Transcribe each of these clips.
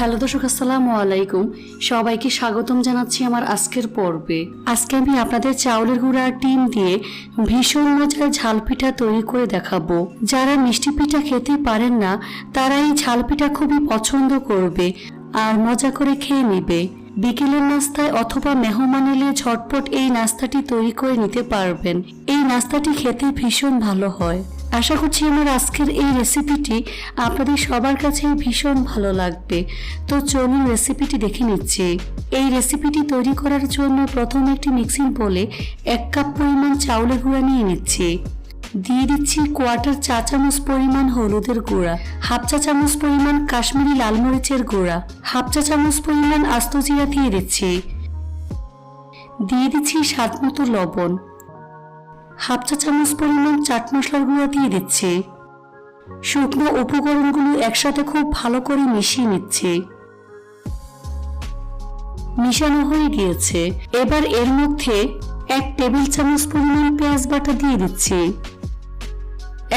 Hello দর্শক, আসসালামু আলাইকুম। সবাইকে স্বাগতম জানাচ্ছি আমার আজকের পর্বে। আজকে আমি আপনাদের চাউলের গুঁড়া আর ডিম দিয়ে ভীষণ মজার ঝাল পিঠা তৈরি করে দেখাবো। যারা মিষ্টি পিঠা খেতে পারেন না তারা এই ঝাল পিঠা খুবই পছন্দ করবে আর মজা করে খেয়ে নেবে। বিকেলের নাস্তায় অথবা মেহমান এলে ঝটপট এই নাস্তাটি তৈরি করে নিতে পারবেন। এই নাস্তাটি খেতে ভীষণ ভালো হয়। আশা করছি আমার আজকের এই রেসিপিটি আপনাদের সবার কাছে ভীষণ ভালো লাগবে। তো চলুন রেসিপিটি দেখে নিচ্ছি। এই রেসিপিটি তৈরি করার জন্য প্রথমে একটি মিক্সিং বোলে 1 কাপ পরিমাণ চাউলের গুঁড়া নিয়ে নিচ্ছি। দিয়ে দিচ্ছি 1/4 চা চামচ পরিমাণ হলুদের গুঁড়া, 1/2 চা চামচ পরিমাণ কাশ্মীরি লাল মরিচের গুঁড়া, 1/2 চা চামচ পরিমাণ আস্ত জিরা দিয়ে দিচ্ছি। দিয়ে দিচ্ছি স্বাদ মতো লবণ, 1/2 চা চামচ পরিমাণ চাট মশলার গুঁড়া দিয়ে দিচ্ছি। শুকনো উপকরণগুলো একসাথে খুব ভালো করে মিশিয়ে নিচ্ছি। মিশানো হয়ে গিয়েছে। এবার এর মধ্যে 1 টেবিল চামচ পরিমাণ পেঁয়াজ বাটা দিয়ে দিচ্ছি,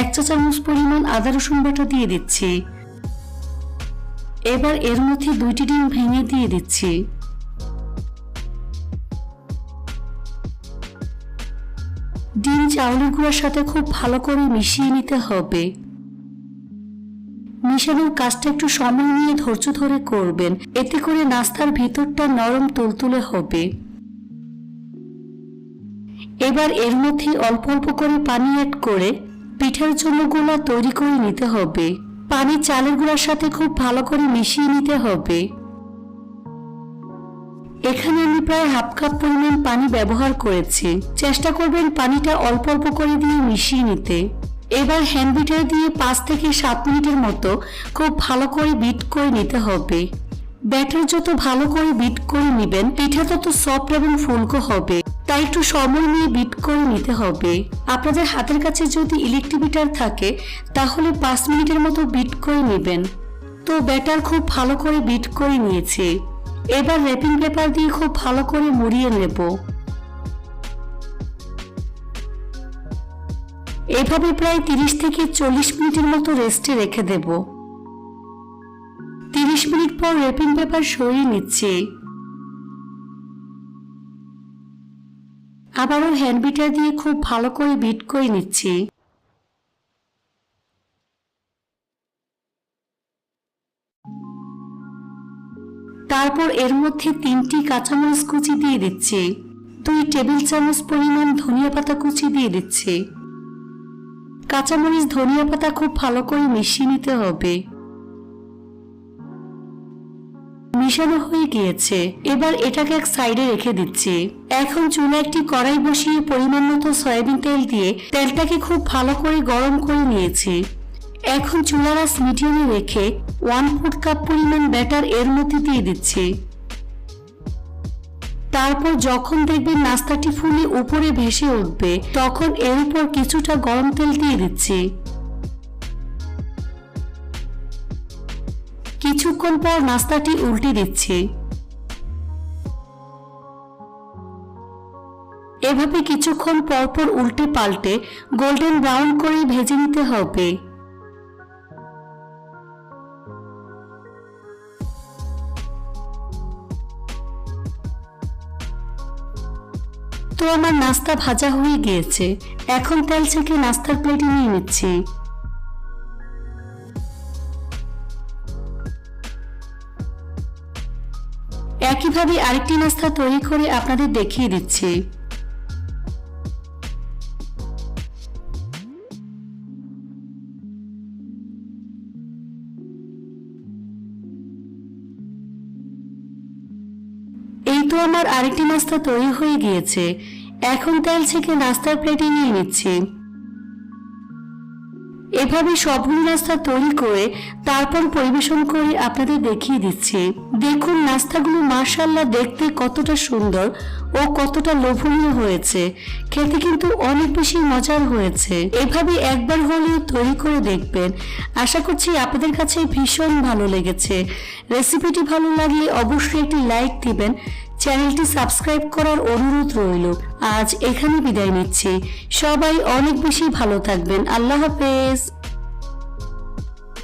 1 চা চামচ পরিমাণ আদা রসুন বাটা দিয়ে দিচ্ছি। এবার এর মধ্যে 2টি ডিম ভেঙে দিয়ে দিচ্ছি। ডিম চাউলের গুঁড়ার সাথে খুব ভালো করে মিশিয়ে নিতে হবে। মিশানোর কাজটা একটু সময় নিয়ে ধৈর্য ধরে করবেন, এতে করে নাস্তার ভিতরটা নরম তুলতুলে হবে। এবার এর মধ্যে অল্প অল্প করে পানি অ্যাড করে পিঠার জন্য গোলা তৈরি করে নিতে হবে। পানি চালের গুঁড়ার সাথে খুব ভালো করে মিশিয়ে নিতে হবে। এখানে আমি প্রায় 1/2 কাপ পরিমাণ পানি ব্যবহার করেছি। চেষ্টা করবেন পানিটা অল্প অল্প করে দিয়ে মিশিয়ে নিতে। এবার হ্যান্ড বিটার দিয়ে 5 থেকে 7 মিনিটের মতো খুব ভালো করে বিট করে নিতে হবে। ব্যাটার যত ভালো করে বিট করে নেবেন পিঠা তত সফট এবং ফুলকো হবে, তাই একটু সময় নিয়ে বিট করে নিতে হবে। আপনাদের হাতের কাছে যদি ইলেকট্রিক বিটার থাকে তাহলে 5 মিনিটের মতো বিট করে নেবেন। তো ব্যাটার খুব ভালো করে বিট করে নিয়েছি। এবার র্যাপিং পেপার দিয়ে খুব ভালো করে মুড়িয়ে নেব। এভাবে প্রায় 30 থেকে 40 মিনিটের মতো রেস্টে রেখে দেব। 30 মিনিট পর র্যাপিং পেপার সরিয়ে নিচ্ছি। আবারও হ্যান্ড বিটার দিয়ে খুব ভালো করে বিট করে নিচ্ছি। তারপর এর মধ্যে 3টি কাঁচামরিচ কুচি দিয়ে দিচ্ছি, 2 টেবিল চামচ পরিমাণ ধনিয়া পাতা কুচি দিয়ে দিচ্ছি। কাঁচামরিচ ধনিয়া পাতা খুব ভালো করে মিশিয়ে নিতে হবে। মিশানো হয়ে গিয়েছে। এবার এটাকে এক সাইডে রেখে দিচ্ছি। এখন চুলায় একটি কড়াই বসিয়ে পরিমাণ মতো সয়াবিন তেল দিয়ে তেলটাকে খুব ভালো করে গরম করে নিয়েছি। এখন চুলার আঁচ মিডিয়ামে রেখে 1/4 কাপ পরিমাণ ব্যাটার এর মধ্যে দিয়ে দিচ্ছি। তারপর যখন দেখবেন নাস্তাটি ফুলে উপরে ভেসে উঠবে তখন এর উপর কিছুটা গরম তেল দিয়ে দিচ্ছি। কিছুক্ষণ পর নাস্তাটি উল্টে দিচ্ছি। এভাবে কিছুক্ষণ পর পর উল্টে পাল্টে গোল্ডেন ব্রাউন করে ভেজে নিতে হবে। তো আমার নাস্তা ভাজা হয়ে গিয়েছে। এখন তেল ছেঁকে নাস্তার প্লেটে নিয়ে নিচ্ছি। একইভাবে আরেকটি নাস্তা তৈরি করে আপনাদের দেখিয়ে দিচ্ছি। এই তো আমার আরেকটি নাস্তা তৈরি হয়ে গিয়েছে। এখন তেল ছেঁকে নাস্তার প্লেটে নিয়ে নিচ্ছি। এভাবে সবগুলো নাস্তা তৈরি করে তারপর পরিবেশন করে আপনাদের দেখিয়ে দিচ্ছি। দেখুন নাস্তাগুলো মাশাআল্লাহ দেখতে কতটা সুন্দর ও কতটা লোভনীয় হয়েছে। খেতে কিন্তু অনেক বেশি মজার হয়েছে। এভাবে একবার হলেও তৈরি করে দেখবেন। আশা করছি আপনাদের কাছে ভীষণ ভালো লেগেছে। রেসিপিটি ভালো লাগলে অবশ্যই একটি লাইক দিবেন। চ্যানেলটি সাবস্ক্রাইব করার অনুরোধ রইল। আজ এখানে বিদায় নিচ্ছি। সবাই অনেক বেশি ভালো থাকবেন। আল্লাহ হাফেজ।